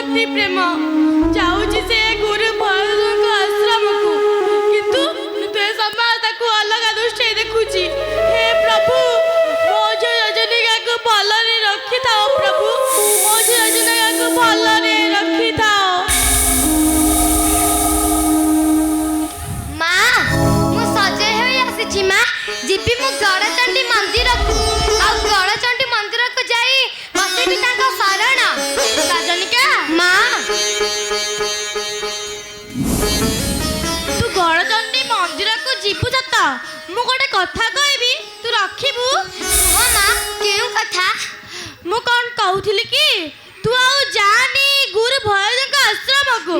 अति प्रेम जाऊँगी से गुरु भरत आश्रम को किंतु समाज अलग दृष्टि देखुची। हे प्रभु मो झी रजनीका को भलरे रखी था प्रभु मो झी रजनीका को भलरे रखी था। माँ मु सजय हो आसी माँ जीवी मु गड़चंडी मंदिर को आ गड़चंडी मंदिर को जाई बसिबी तांको शरण। रजनीका माँ तू गड़चंडी मंदिर को जीवु सत मु गोटे कथा कहबी तू रखिबू। हो माँ केउ कथा मु कौन कहूली कि तू आउ जानी गुरु भरत आश्रम को।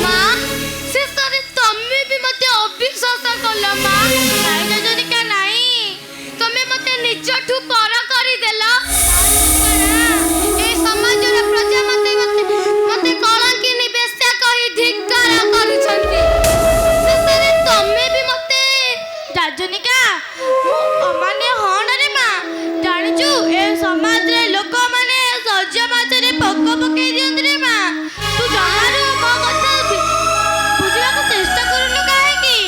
माँ शेषरे तमे भी मते अविश्वास कल माँ। नाई रजनीका नाई तमे मते निजठू पर करी देला। ए समाजर प्रजा मते मते कलंकिनी बेस्या कहि धिक्कार करूछंती। शेषरे तमे भी मते रजनीका अमान्य हन रे माँ जानिचु ए समाज रे लोक माने सज माछरे पक पकई दियंत रे माँ। तू जमारू मो कथा बुझिबा को चेष्टा करूनु काहे की।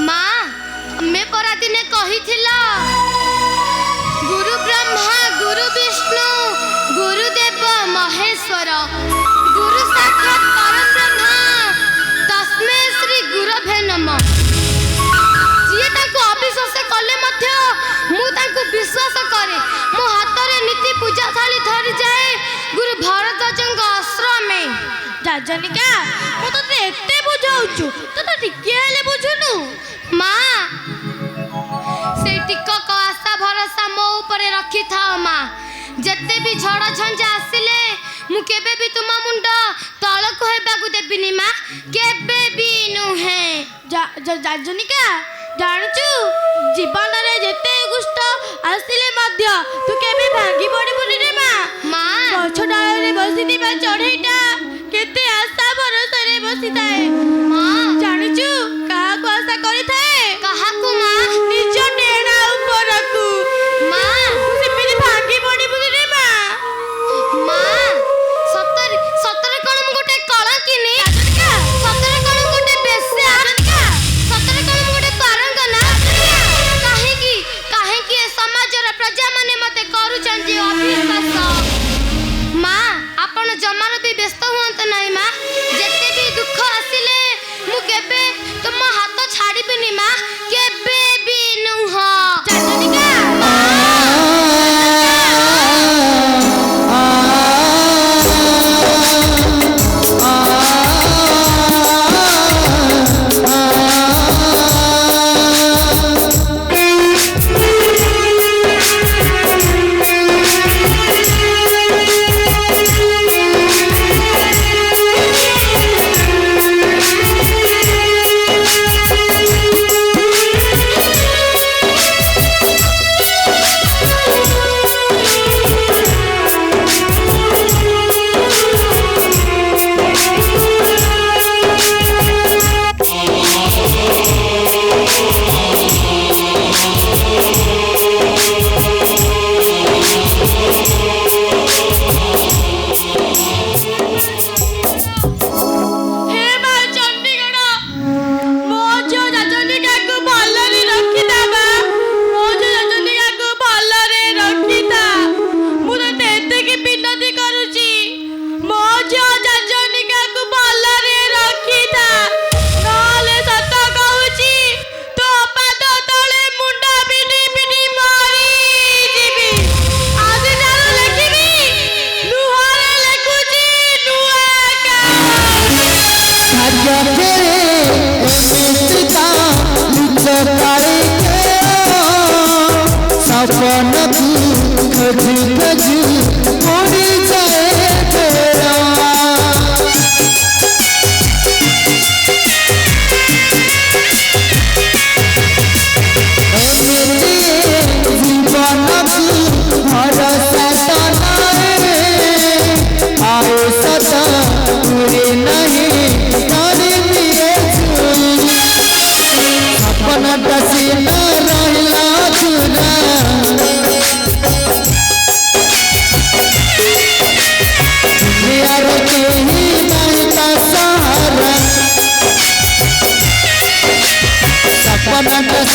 माँ मैं परा दिने कहिथिला गुरु ब्रह्मा गुरु विष्णु गुरुदेव महेश्वर गुरु साक्षात परब्रह्म तस्मै श्री गुरवे नमः। जिए ताको अविश्वास कले मध्य मु ताको विश्वास करे मो हातरे नीति पूजा थाली धरि जाए गुरु भरद्वाजଙ୍କ आश्रमे। रजनीका मु तते एते बुझाउछु तो टिके हेले बुझुनु। माँ से टिकक आशा भरोसा मो ऊपर रखी थाओ माँ। जते भी झड़ झंझा आसिले मु केबे भी तुम मुंड तलक हेबाकू देबिनी माँ केबे भी नुहे। रजनीका जानिचु जीवन रे जेते गुष्ट आसिले मध्य तू केबे भांगी पड़िबुनी रे माँ। माँ गछ डाल रे बसिथिबा चढ़ेईटा केते आशा भरोसा रे बसिताए। माँ जानिचु काहाको आशा करिथाए काहाकू माँ निज डेणा उपरकू। माँ सिमिति भांगी पड़िबुनी रे माँ। माँ सତରେ सତରେ कोन मु गोटे कलंकिनी सତରେ कोन गोटे बेस्या सତରେ कोन मु गोटे पारंगना काहे की ए समाजर प्रजा माने मते करूचंती अविश्वास। माँ आपण जमार भी व्यस्त हुअंत नाही माँ। जेते भी दुख आसिले मु केबे तुम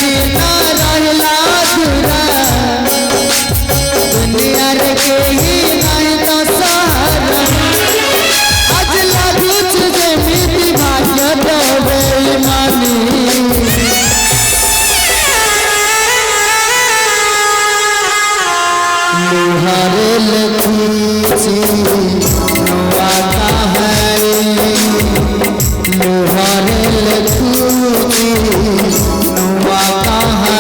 बिना रहला अधूरा दुनिया रे के ही नहीं तो सहारा आज लागू तुझे मिली भाग्य दबे मानी लुहारे लखूची नवाता है लुहारे लखूची नवाता है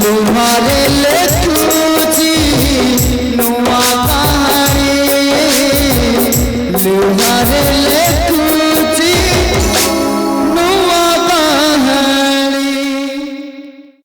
लुहारे लखूची नवाता है लुहारे